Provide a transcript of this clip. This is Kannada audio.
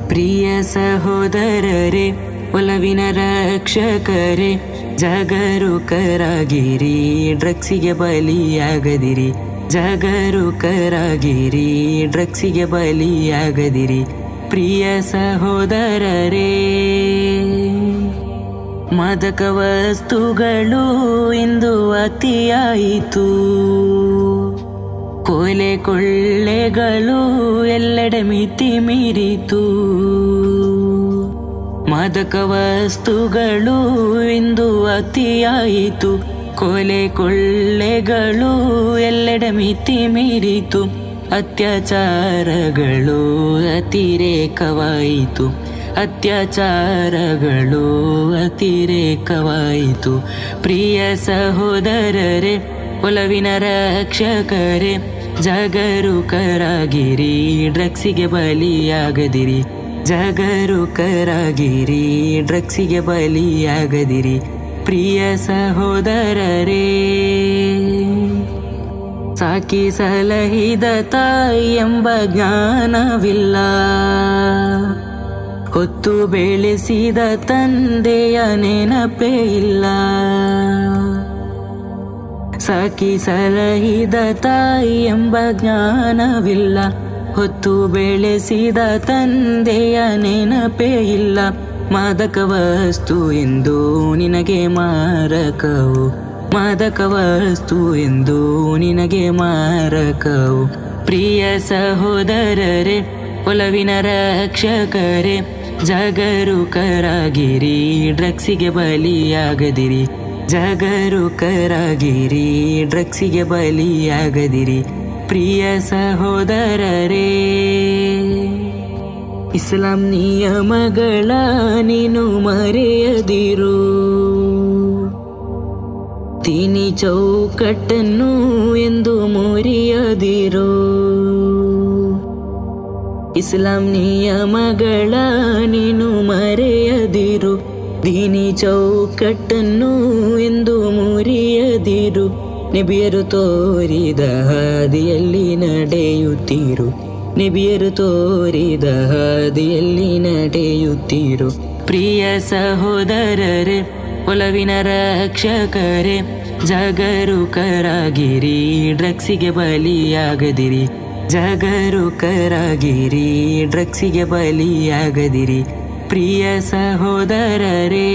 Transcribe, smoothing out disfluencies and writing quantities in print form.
ಪ್ರಿಯ ಸಹೋದರರೇ, ಒಲವಿನ ರಕ್ಷಕರೇ, ಜಾಗರೂಕರಾಗಿರಿ, ಡ್ರಗ್ಸಿಗೆ ಬಲಿಯಾಗದಿರಿ. ಜಾಗರೂಕರಾಗಿರಿ, ಡ್ರಗ್ಸಿಗೆ ಬಲಿಯಾಗದಿರಿ. ಪ್ರಿಯ ಸಹೋದರರೇ, ಮಾದಕ ವಸ್ತುಗಳು ಇಂದು ಅತಿಯಾಯಿತು. ಕೊಲೆ ಕೊಳ್ಳೆಗಳು ಎಲ್ಲೆಡೆ ಮಿತಿ ಮೀರಿತು. ಮಾದಕ ವಸ್ತುಗಳು ಇಂದು ಅತಿಯಾಯಿತು. ಕೊಲೆ ಕೊಳ್ಳೆಗಳು ಎಲ್ಲೆಡೆ ಮಿತಿ ಮೀರಿತು. ಅತ್ಯಾಚಾರಗಳು ಅತಿರೇಕವಾಯಿತು. ಅತ್ಯಾಚಾರಗಳು ಅತಿರೇಕವಾಯಿತು. ಪ್ರಿಯ ಸಹೋದರರೇ, ಒಲವಿನ ರಕ್ಷಕರೇ, ಜಾಗರೂಕರಾಗಿರಿ, ಡ್ರಗ್ಸಿಗೆ ಬಲಿಯಾಗದಿರಿ. ಜಾಗರೂಕರಾಗಿರಿ, ಡ್ರಗ್ಸಿಗೆ ಬಲಿಯಾಗದಿರಿ. ಪ್ರಿಯ ಸಹೋದರರೇ, ಸಾಕಿ ಸಲಹಿದ ತಾಯಿ ಎಂಬ ಜ್ಞಾನವಿಲ್ಲ. ಹೊತ್ತು ಬೆಳೆಸಿದ ತಂದೆಯ ನೆನಪೇ ಇಲ್ಲ. ಸಾಕಿ ಸಲಹಿದ ತಾಯಿ ಎಂಬ ಜ್ಞಾನವಿಲ್ಲ. ಹೊತ್ತು ಬೆಳೆಸಿದ ತಂದೆಯ ನೆನಪೇ ಇಲ್ಲ. ಮಾದಕ ವಸ್ತು ಎಂದು ನಿನಗೆ ಮಾರಕವು. ಮಾದಕ ವಸ್ತು ಎಂದು ನಿನಗೆ ಮಾರಕವು. ಪ್ರಿಯ ಸಹೋದರರೇ, ಒಲವಿನ ರಕ್ಷಕರೇ, ಜಾಗರೂಕರಾಗಿರಿ, ಡ್ರಗ್ಸಿಗೆ ಬಲಿಯಾಗದಿರಿ. ಜಾಗರೂಕರಾಗಿರಿ, ಡ್ರಗ್ಸಿಗೆ ಬಲಿಯಾಗದಿರಿ. ಪ್ರಿಯ ಸಹೋದರರೇ, ಇಸ್ಲಾಂ ನಿಯಮಗಳ ನೀನು ಮರೆಯದಿರು. ದೀನಿ ಚೌಕಟ್ಟನ್ನು ಎಂದು ಮುರಿಯದಿರು. ಇಸ್ಲಾಂ ನಿಯಮಗಳ ನೀನು ಮರೆಯದಿರು. ದೀನಿ ಚೌಕಟ್ಟನ್ನು ಎಂದು ಮುರಿಯದಿರು. ನಬಿಯರು ತೋರಿದ ಹಾದಿಯಲ್ಲಿ ನಡೆಯುತ್ತೀರು. ನಬಿಯರು ತೋರಿದ ಹಾದಿಯಲ್ಲಿ ನಡೆಯುತ್ತೀರು. ಪ್ರಿಯ ಸಹೋದರರೇ, ಒಲವಿನ ರಕ್ಷಕರೇ, ಜಾಗರೂಕರಾಗಿರಿ, ಡ್ರಗ್ಸಿಗೆ ಬಲಿಯಾಗದಿರಿ. ಜಾಗರೂಕರಾಗಿರಿ, ಡ್ರಗ್ಸಿಗೆ ಬಲಿಯಾಗದಿರಿ. ಪ್ರಿಯ ಸಹೋದರರೇ.